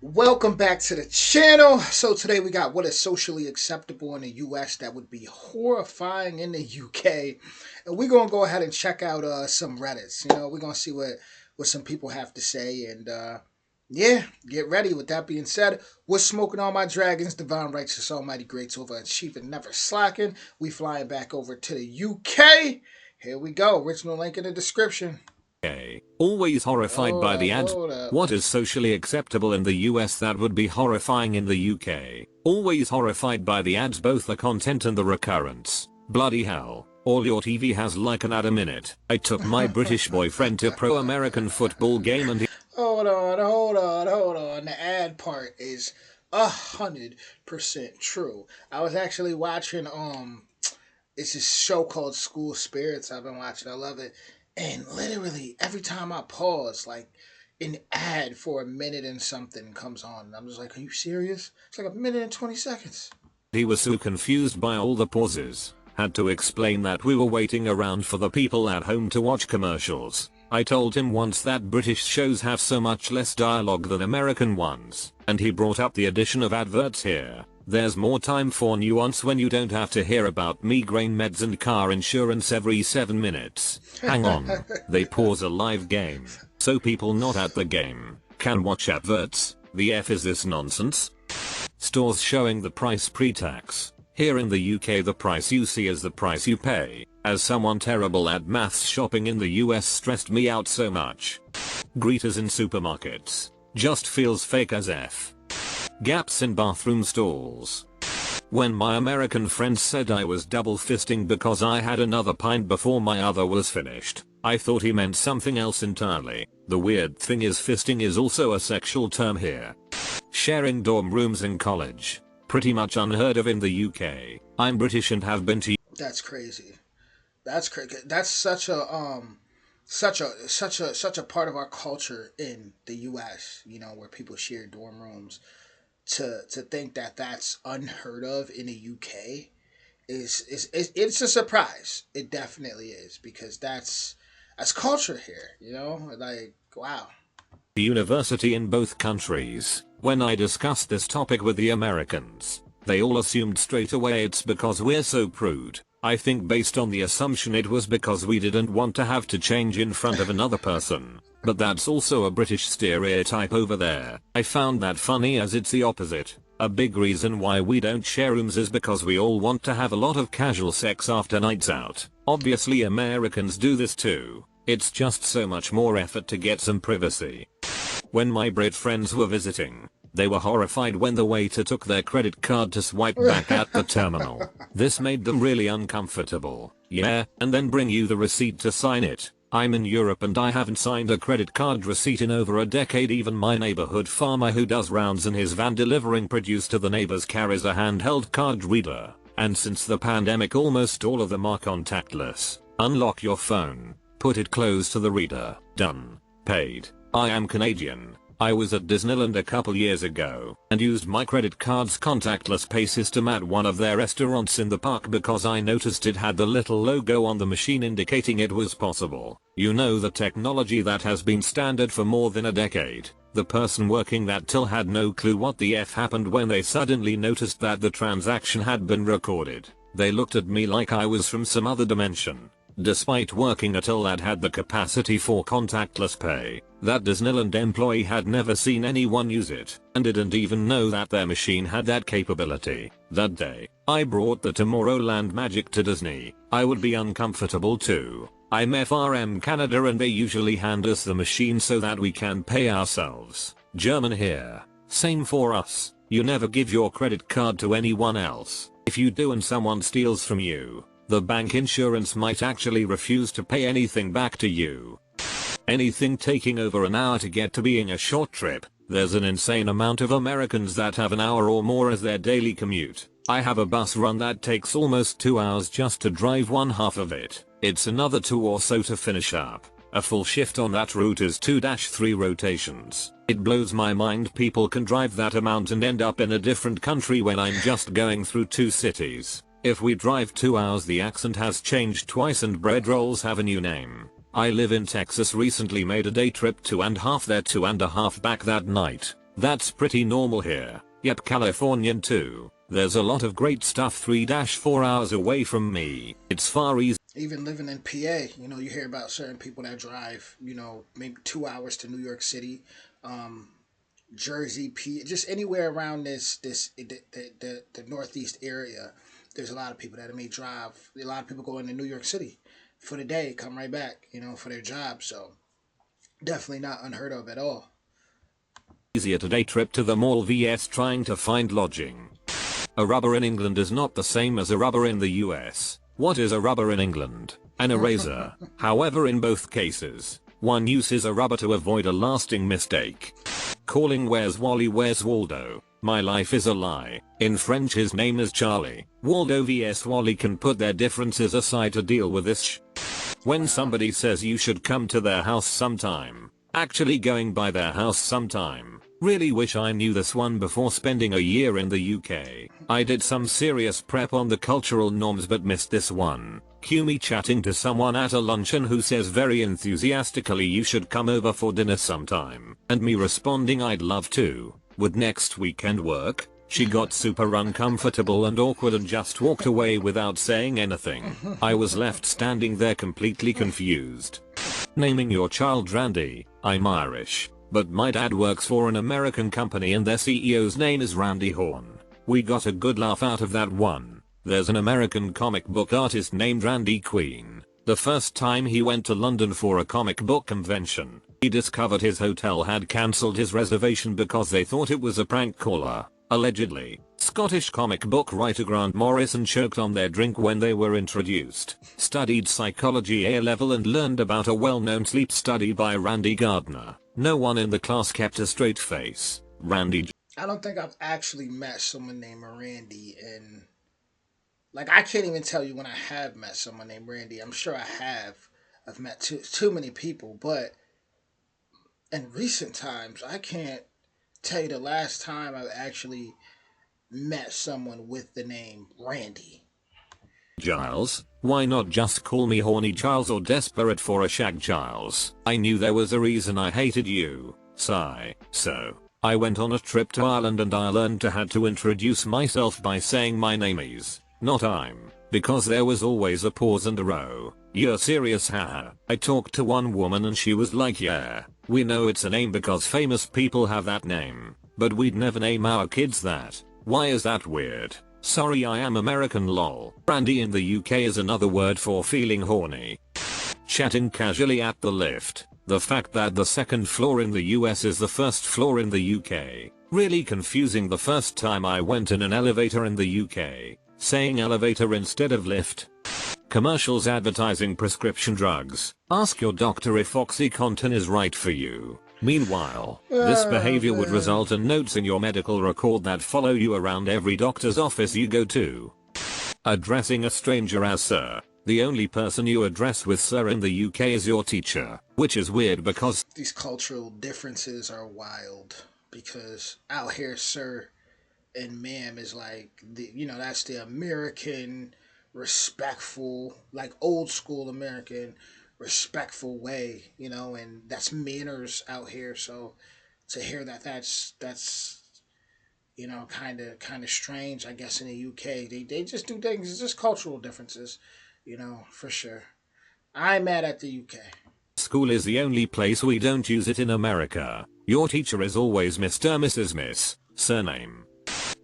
Welcome back to the channel. So today we got what is socially acceptable in the US that would be horrifying in the UK. And we're going to go ahead and check out some Reddits. We're going to see what some people have to say. And yeah, get ready. With that being said, we're smoking all my dragons, divine righteous, almighty greats, overachieving, never slacking. We flying back over to the UK. Here we go. Original link in the description. Always horrified by the ads. Hold up. What is socially acceptable in the US that would be horrifying in the UK? Always horrified by the ads, both the content and the recurrence. Bloody hell. All your TV has like an ad a minute. I took my British boyfriend to pro-American football game and he Hold on. The ad part is 100% true. I was actually watching it's this show called School Spirits. I've been watching. I love it. And literally every time I pause, like an ad for a minute and something comes on. And I'm just like, are you serious? It's like a minute and 20 seconds. He was so confused by all the pauses. Had to explain that we were waiting around for the people at home to watch commercials. I told him once that British shows have so much less dialogue than American ones, and he brought up the addition of adverts here. There's more time for nuance when you don't have to hear about migraine meds and car insurance every 7 minutes. Hang on, they pause a live game, so people not at the game can watch adverts. The F is this nonsense? Stores showing the price pre-tax. Here in the UK the price you see is the price you pay. As someone terrible at maths, shopping in the US stressed me out so much. Greeters in supermarkets. Just feels fake as F. Gaps in bathroom stalls. When my American friend said I was double fisting because I had another pint before my other was finished, I thought he meant something else entirely. The weird thing is fisting is also a sexual term here. Sharing dorm rooms in college. Pretty much unheard of in the UK. I'm British and have been to. That's crazy. That's crazy. That's such a part of our culture in the US, where people share dorm rooms. To think that that's unheard of in the UK is it's a surprise. It definitely is, because that's culture here. Like, wow. University in both countries. When I discussed this topic with the Americans, they all assumed straight away it's because we're so prude. I think based on the assumption it was because we didn't want to have to change in front of another person. But that's also a British stereotype over there. I found that funny, as it's the opposite. A big reason why we don't share rooms is because we all want to have a lot of casual sex after nights out. Obviously Americans do this too. It's just so much more effort to get some privacy. When my Brit friends were visiting, they were horrified when the waiter took their credit card to swipe back at the terminal. This made them really uncomfortable. Yeah, and then bring you the receipt to sign it. I'm in Europe and I haven't signed a credit card receipt in over a decade. Even my neighborhood farmer who does rounds in his van delivering produce to the neighbors carries a handheld card reader. And since the pandemic almost all of them are contactless. Unlock your phone, put it close to the reader, done, paid. I am Canadian. I was at Disneyland a couple years ago and used my credit card's contactless pay system at one of their restaurants in the park because I noticed it had the little logo on the machine indicating it was possible. The technology that has been standard for more than a decade. The person working that till had no clue what the F happened when they suddenly noticed that the transaction had been recorded. They looked at me like I was from some other dimension. Despite working a till that had the capacity for contactless pay, that Disneyland employee had never seen anyone use it, and didn't even know that their machine had that capability. That day, I brought the Tomorrowland magic to Disney. I would be uncomfortable too. I'm FRM Canada and they usually hand us the machine so that we can pay ourselves. German here. Same for us. You never give your credit card to anyone else. If you do and someone steals from you, the bank insurance might actually refuse to pay anything back to you. Anything taking over an hour to get to being a short trip. There's an insane amount of Americans that have an hour or more as their daily commute. I have a bus run that takes almost 2 hours just to drive one half of it. It's another 2 or so to finish up. A full shift on that route is 2-3 rotations. It blows my mind people can drive that amount and end up in a different country when I'm just going through 2 cities. If we drive 2 hours the accent has changed twice and bread rolls have a new name. I live in Texas, recently made a day trip 2.5 there 2.5 back that night. That's pretty normal here. Yep, Californian too. There's a lot of great stuff 3-4 hours away from me. It's far easier. Even living in PA, you hear about certain people that drive, maybe 2 hours to New York City, um, Jersey, just anywhere around the Northeast area. There's a lot of people that may drive. A lot of people go into New York City for the day, come right back, for their job. So definitely not unheard of at all. Easier to day trip to the mall vs trying to find lodging. A rubber in England is not the same as a rubber in the US. What is a rubber in England? An eraser. However, in both cases, one uses a rubber to avoid a lasting mistake. Calling Where's Wally, Where's Waldo? My life is a lie. In French his name is Charlie. Waldo vs Wally can put their differences aside to deal with this When somebody says you should come to their house sometime, actually going by their house sometime. Really wish I knew this one before spending a year in the UK. I did some serious prep on the cultural norms but missed this one. Cue me chatting to someone at a luncheon who says very enthusiastically you should come over for dinner sometime, and me responding I'd love to. Would next weekend work? She got super uncomfortable and awkward and just walked away without saying anything. I was left standing there completely confused. Naming your child Randy. I'm Irish, but my dad works for an American company and their CEO's name is Randy Horn. We got a good laugh out of that one. There's an American comic book artist named Randy Queen. The first time he went to London for a comic book convention, he discovered his hotel had cancelled his reservation because they thought it was a prank caller. Allegedly, Scottish comic book writer Grant Morrison choked on their drink when they were introduced. Studied psychology A-level and learned about a well-known sleep study by Randy Gardner. No one in the class kept a straight face. Randy. I don't think I've actually met someone named Randy, and I can't even tell you when I have met someone named Randy. I'm sure I have. I've met too many people, but in recent times, I can't tell you the last time I've actually met someone with the name Randy. Giles, why not just call me Horny Giles or Desperate for a Shag Giles? I knew there was a reason I hated you. Sigh. So, I went on a trip to Ireland and I learned to had to introduce myself by saying my name is, not I'm, because there was always a pause and a row. You're serious, haha. I talked to one woman and she was like, yeah, we know it's a name because famous people have that name, but we'd never name our kids that. Why is that weird? Sorry, I am American lol. Randy in the UK is another word for feeling horny. Chatting casually at the lift. The fact that the second floor in the US is the first floor in the UK. Really confusing the first time I went in an elevator in the UK. Saying elevator instead of lift. Commercials advertising prescription drugs. Ask your doctor if OxyContin is right for you. Meanwhile, this behavior would result in notes in your medical record that follow you around every doctor's office you go to. Addressing a stranger as sir. The only person you address with sir in the UK is your teacher, which is weird because these cultural differences are wild, because out here sir and ma'am is that's the American respectful, old school American respectful way, and that's manners out here. So to hear that's kind of strange, I guess. In the UK, they just do things. It's just cultural differences, for sure. I'm mad at the UK. school is the only place we don't use it in America. Your teacher is always Mr. Mrs. Miss, surname.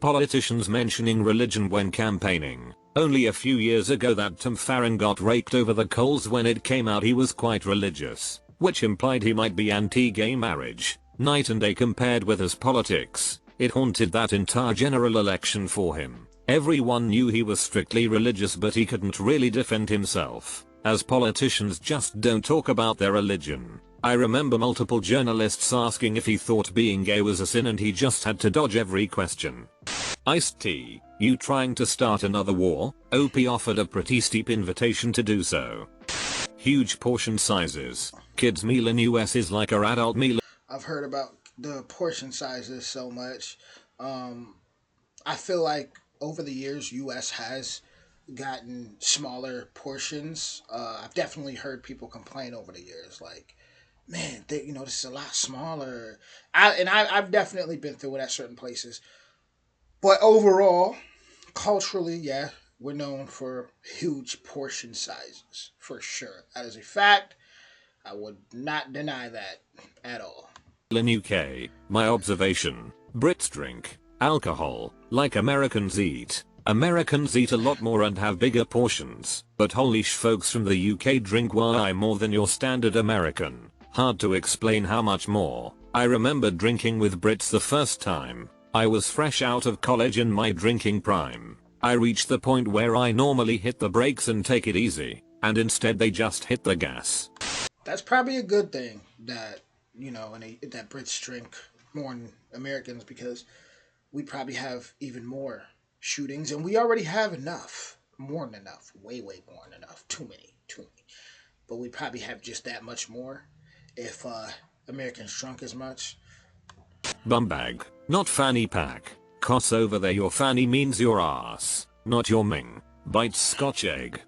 Politicians mentioning religion when campaigning. Only a few years ago that Tom Farron got raked over the coals when it came out he was quite religious, which implied he might be anti-gay marriage. Night and day compared with his politics. It haunted that entire general election for him. Everyone knew he was strictly religious but he couldn't really defend himself, as politicians just don't talk about their religion. I remember multiple journalists asking if he thought being gay was a sin and he just had to dodge every question. Ice-T, you trying to start another war? OP offered a pretty steep invitation to do so. Huge portion sizes. Kids meal in US is like our adult meal. I've heard about the portion sizes so much. I feel like over the years, US has gotten smaller portions. I've definitely heard people complain over the years, like, man, this is a lot smaller. I've definitely been through it at certain places, but overall, culturally, yeah, we're known for huge portion sizes for sure. That is a fact. I would not deny that at all. In UK, my observation, Brits drink alcohol like Americans eat. Americans eat a lot more and have bigger portions, but holy folks from the UK drink way more than your standard American. Hard to explain how much more. I remember drinking with Brits the first time. I was fresh out of college in my drinking prime. I reached the point where I normally hit the brakes and take it easy, and instead they just hit the gas. That's probably a good thing that that Brits drink more than Americans because we probably have even more shootings, and we already have enough, more than enough, way more than enough, too many. But we probably have just that much more if Americans drunk as much. Bumbag, not fanny pack. Cos over there your fanny means your ass, not your ming. Bites scotch egg.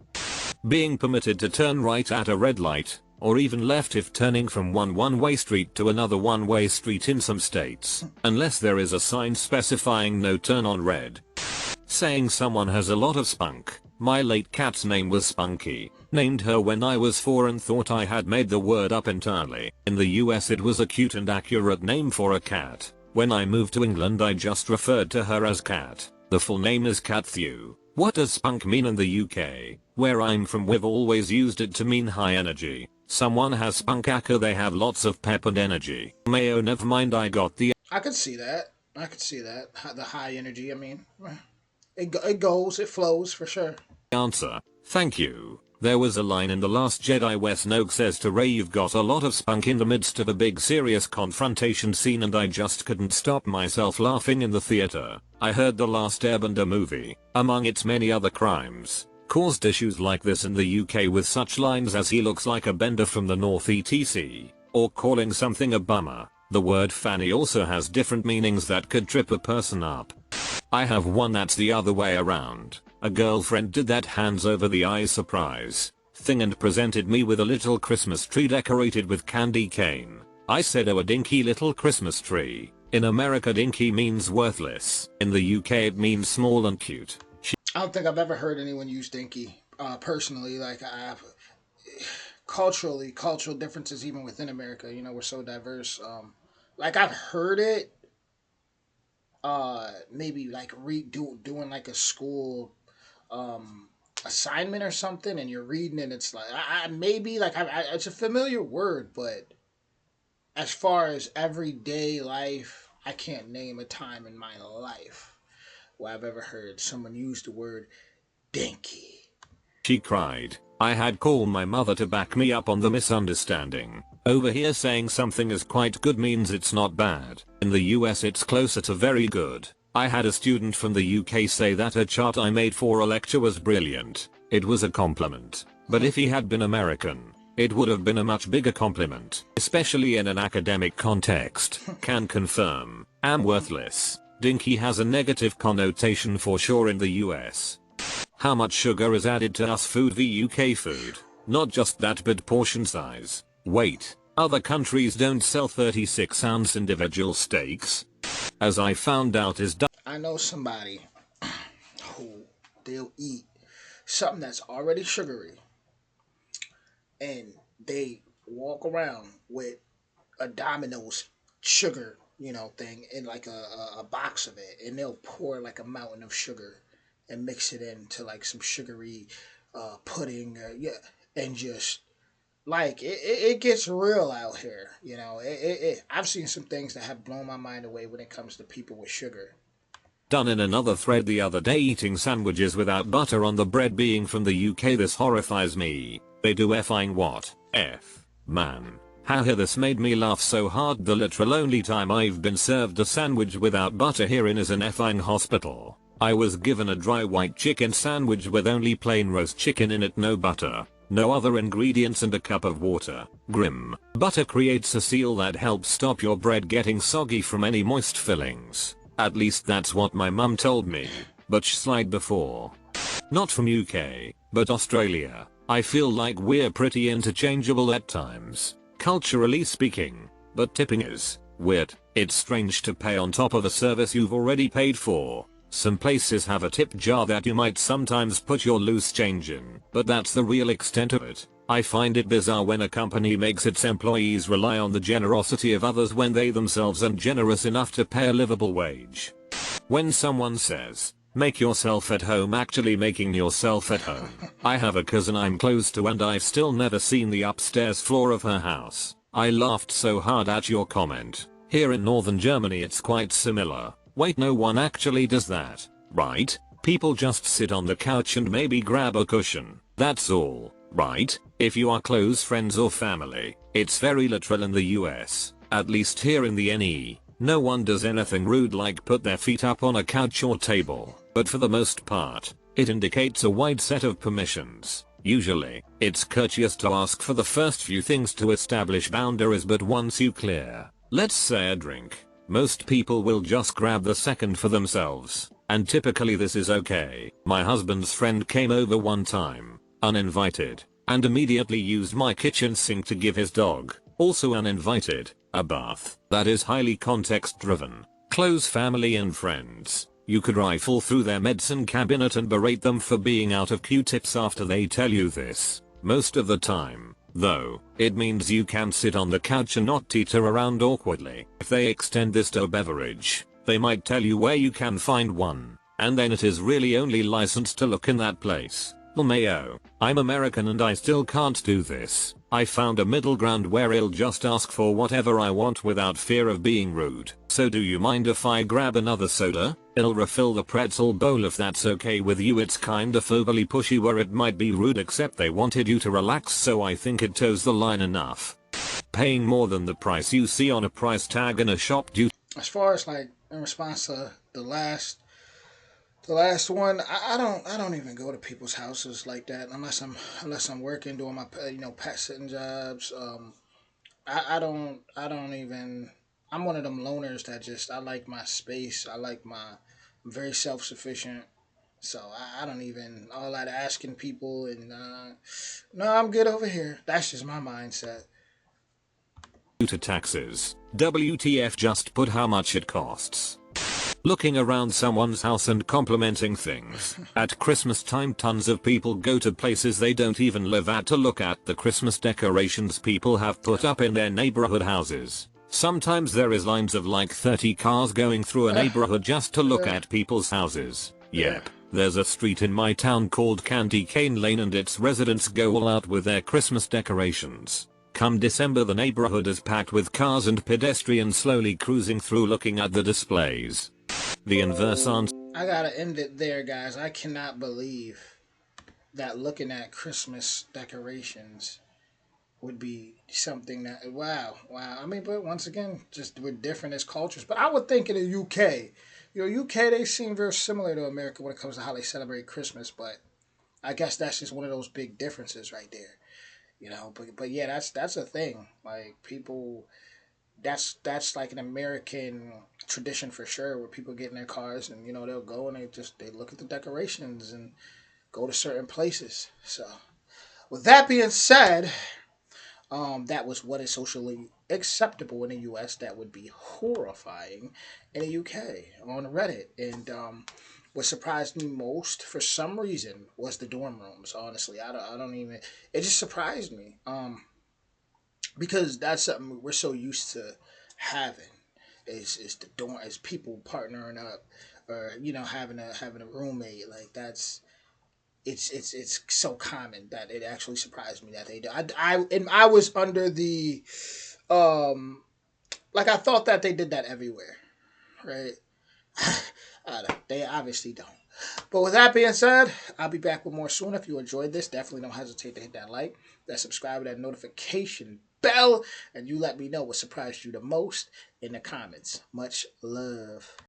Being permitted to turn right at a red light, or even left if turning from one-way street to another one-way street in some states, unless there is a sign specifying no turn on red. Saying someone has a lot of spunk. My late cat's name was Spunky. Named her when I was 4 and thought I had made the word up entirely. In the US it was a cute and accurate name for a cat. When I moved to England I just referred to her as Cat. The full name is Cat Thew. What does spunk mean in the UK? Where I'm from we've always used it to mean high energy. Someone has spunkacker, they have lots of pep and energy. Mayo, never mind, I got the... I could see that. The high energy, I mean, it goes, it flows for sure. Answer. Thank you. There was a line in The Last Jedi where Snoke says to Rey you've got a lot of spunk in the midst of a big serious confrontation scene, and I just couldn't stop myself laughing in the theater. I heard The Last Airbender movie, among its many other crimes, caused issues like this in the UK with such lines as he looks like a bender from the north etc. Or calling something a bummer. The word fanny also has different meanings that could trip a person up. I have one that's the other way around. A girlfriend did that hands over the eyes surprise thing and presented me with a little Christmas tree decorated with candy cane. I said, oh, a dinky little Christmas tree. In America dinky means worthless. In the UK it means small and cute. I don't think I've ever heard anyone use dinky. Personally, like I've cultural differences even within America. We're so diverse. Like I've heard it. Maybe like doing like a school assignment or something, and you're reading and it's like it's a familiar word, but as far as everyday life, I can't name a time in my life where I've ever heard someone use the word dinky. She cried. I had called my mother to back me up on the misunderstanding. Over here saying something is quite good means it's not bad. In the US it's closer to very good. I had a student from the UK say that a chart I made for a lecture was brilliant. It was a compliment. But if he had been American, it would have been a much bigger compliment, especially in an academic context. Can confirm. Am worthless. Dinky has a negative connotation for sure in the US. How much sugar is added to us food v UK food? Not just that but portion size. Wait, other countries don't sell 36-ounce individual steaks? As I found out is I know somebody who they'll eat something that's already sugary and they walk around with a Domino's sugar, thing in like a box of it, and they'll pour like a mountain of sugar and mix it into like some sugary pudding, and just like it gets real out here. I've seen some things that have blown my mind away when it comes to people with sugar. done in another thread the other day, eating sandwiches without butter on the bread. Being from the UK, this horrifies me. They do effing what? F. Man. How this made me laugh so hard. The literal only time I've been served a sandwich without butter herein is in effing hospital. I was given a dry white chicken sandwich with only plain roast chicken in it, no butter, no other ingredients, and a cup of water. Grim. Butter creates a seal that helps stop your bread getting soggy from any moist fillings. At least that's what my mum told me. But slide before. Not from UK, but Australia. I feel like we're pretty interchangeable at times. culturally speaking, but tipping is weird. It's strange to pay on top of a service you've already paid for. Some places have a tip jar that you might sometimes put your loose change in, but that's the real extent of it. I find it bizarre when a company makes its employees rely on the generosity of others when they themselves aren't generous enough to pay a livable wage. When someone says, make yourself at home, actually making yourself at home. I have a cousin I'm close to and I've still never seen the upstairs floor of her house. I laughed so hard at your comment. Here in northern Germany it's quite similar. Wait, no one actually does that, right? People just sit on the couch and maybe grab a cushion. That's all, right? If you are close friends or family, it's very literal in the US. At least here in the NE, no one does anything rude like put their feet up on a couch or table, but for the most part, it indicates a wide set of permissions. Usually, it's courteous to ask for the first few things to establish boundaries, but once you clear, let's say a drink, most people will just grab the second for themselves, and typically this is okay. My husband's friend came over one time, uninvited, and immediately used my kitchen sink to give his dog, also uninvited, a bath. That is highly context driven. Close family and friends, you could rifle through their medicine cabinet and berate them for being out of Q-tips after they tell you this. Most of the time, though, it means you can sit on the couch and not teeter around awkwardly. If they extend this to a beverage, they might tell you where you can find one, and then it is really only licensed to look in that place. LMAO, I'm American and I still can't do this. I found a middle ground where I'll just ask for whatever I want without fear of being rude. So do you mind if I grab another soda? I'll refill the pretzel bowl if that's okay with you. It's kinda overly pushy where it might be rude, except they wanted you to relax, so I think it toes the line enough. Paying more than the price you see on a price tag in a shop due. As far as like in response to the last one, I don't even go to people's houses like that unless I'm working doing my pet sitting jobs. I don't even. I'm one of them loners that just I like my space. I'm very self sufficient. So I don't even all that asking people and no, I'm good over here. That's just my mindset. To taxes. WTF, just put how much it costs. Looking around someone's house and complimenting things. At Christmas time tons of people go to places they don't even live at to look at the Christmas decorations people have put up in their neighborhood houses. Sometimes there is lines of like 30 cars going through a neighborhood just to look at people's houses. Yep. There's a street in my town called Candy Cane Lane and its residents go all out with their Christmas decorations. Come December the neighborhood is packed with cars and pedestrians slowly cruising through looking at the displays. The inverse answer. I gotta end it there, guys. I cannot believe that looking at Christmas decorations would be something that wow. I mean, but once again, just we're different as cultures. But I would think in the UK, UK they seem very similar to America when it comes to how they celebrate Christmas. But I guess that's just one of those big differences right there. But yeah, that's a thing. Like people, that's like an American tradition for sure, where people get in their cars and they'll go and they look at the decorations and go to certain places. So with that being said, that was what is socially acceptable in the U.S. that would be horrifying in the U.K. on Reddit. And what surprised me most, for some reason, was the dorm rooms. Honestly, I don't even. It just surprised me. Because that's something we're so used to having. Is the dorm, is people partnering up, or having a roommate, like that's it's so common that it actually surprised me that they do. I was under the like I thought that they did that everywhere, right? They obviously don't. But with that being said, I'll be back with more soon. If you enjoyed this, definitely don't hesitate to hit that like, that subscribe, that notification bell, and you let me know what surprised you the most in the comments. Much love.